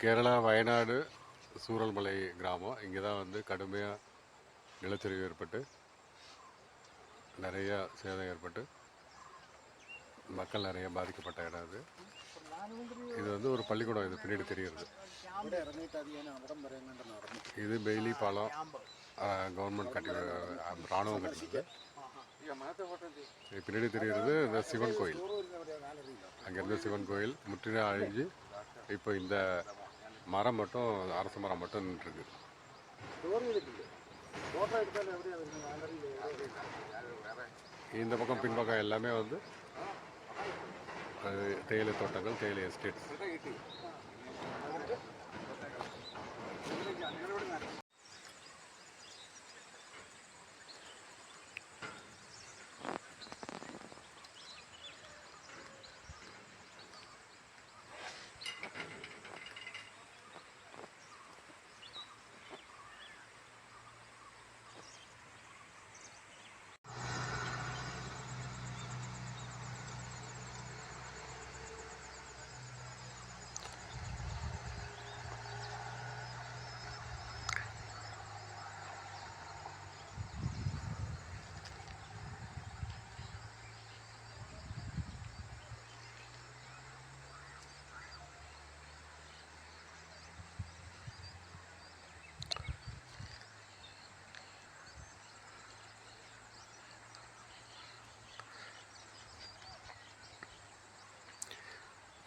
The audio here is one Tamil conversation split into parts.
கேரளா வயநாடு சூரல்மலை கிராமம். இங்கே தான் வந்து கடுமையாக நிலச்சரிவு ஏற்பட்டு நிறையா சேதம் ஏற்பட்டு மக்கள் நிறைய பாதிக்கப்பட்ட இடம் இது. இது வந்து ஒரு பள்ளிக்கூடம், இது பின்னாடி தெரிகிறது. இது பெய்லி பாலம், கவர்மெண்ட் கட்டி இராணுவம் கட்டினது. இது பின்னாடி தெரிகிறது இந்த சிவன் கோயில். அங்கேருந்து சிவன் கோயில் முற்றிலும் அழிஞ்சு இப்போ இந்த மரம் மட்டும், அரச மரம் மட்டும் நின்றுருக்கு. இந்த பக்கம் பின்பக்கம் எல்லாமே வந்து தேயிலை தோட்டங்கள், தேயிலை எஸ்டேட்ஸ்.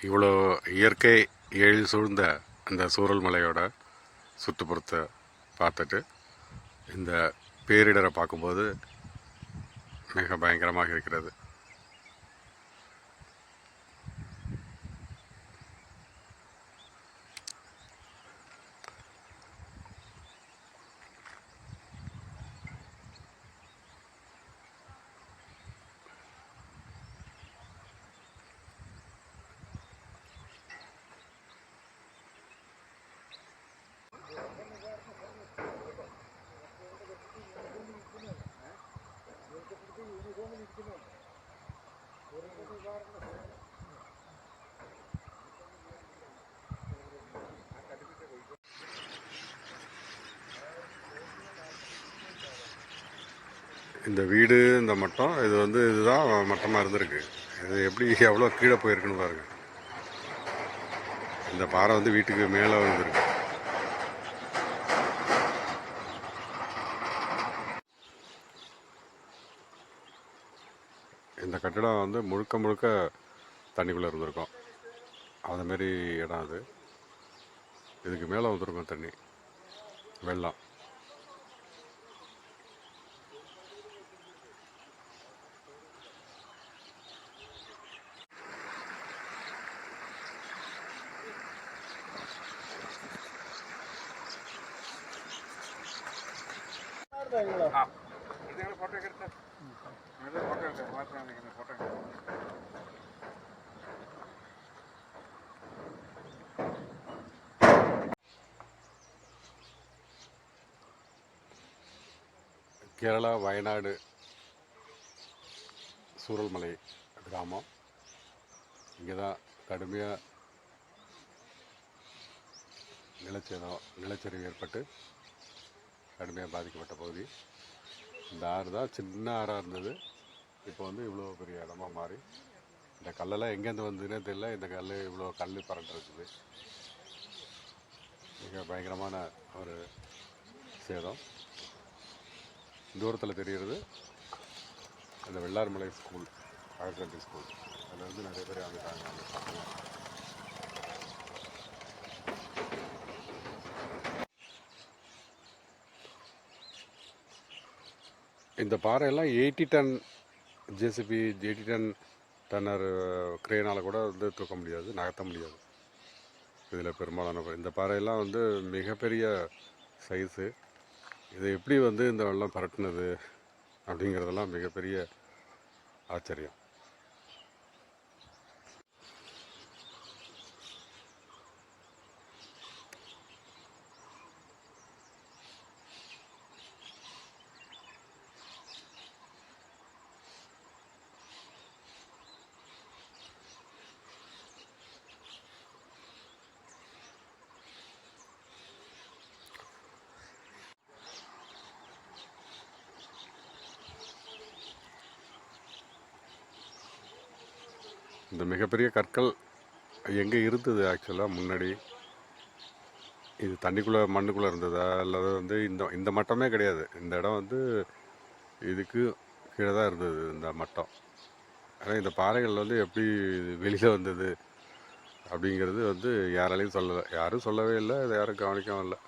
இவ்வளோ இயற்கை எழில் சூழ்ந்த அந்த சூரல் மலையோட சுற்றுப்புறத்தை பார்த்துட்டு இந்த பேரிடரை பார்க்கும்போது மிக பயங்கரமாக இருக்கிறது. இந்த வீடு, இந்த மட்டம், இது வந்து இதுதான் மட்டமாக இருந்திருக்கு. இது எப்படி எவ்வளோ கீழே போயிருக்குன்னு பாருங்கள். இந்த பாறை வந்து வீட்டுக்கு மேலே வந்துருக்கு. இந்த கட்டிடம் வந்து முழுக்க முழுக்க தண்ணிக்குள்ளே இருந்திருக்கும். அதுமாரி இடம் அது. இதுக்கு மேலே வந்துருக்கும் தண்ணி, வெள்ளம். கேரளா வயநாடு சூரல்மலை கிராமம். இங்கே தான் கடுமையாக நிலச்சரிவு ஏற்பட்டு கடுமையாக பாதிக்கப்பட்ட பகுதி. இந்த ஆறு தான் சின்ன ஆறாக இருந்தது, இப்போ வந்து இவ்வளோ பெரிய இடமா மாறி, இந்த கல்லெல்லாம் எங்கேருந்து வந்ததுன்னே தெரியல. இந்த கல் இவ்வளோ கல் பரண்டு இருக்குது. மிக பயங்கரமான ஒரு சேதம். தூரத்தில் தெரிகிறது அந்த வெள்ளார்மலை ஸ்கூல், ஹையர் செகண்டரி ஸ்கூல். அதில் வந்து நிறைய பேர் வந்துட்டாங்க. அந்த பசங்க இந்த பாறையெல்லாம் 80 டன் ஜேசிபி, 80 டன் டன்னர் கிரேனால் கூட வந்து தூக்க முடியாது, நகர்த்த முடியாது. இதில் பெரும்பாலான இந்த பாறையெல்லாம் வந்து மிகப்பெரிய சைஸு. இதை எப்படி வந்து இந்த வெள்ளம் பரட்டுனது அப்படிங்கிறதெல்லாம் மிகப்பெரிய ஆச்சரியம். இந்த மிகப்பெரிய கற்கள் எங்கே இருந்தது ஆக்சுவலாக முன்னாடி? இது தண்ணிக்குள்ளே மண்ணுக்குள்ளே இருந்ததா? அல்லது வந்து இந்த இந்த மட்டமே கிடையாது. இந்த இடம் வந்து இதுக்கு கீழே தான் இருந்தது இந்த மட்டம். ஆனால் இந்த பாறைகள் வந்து எப்படி வெளியில் வந்தது அப்படிங்கிறது வந்து யாராலையும் சொல்லலை, யாரும் சொல்லவே இல்லை, அதை யாரும் கவனிக்கவும் இல்லை.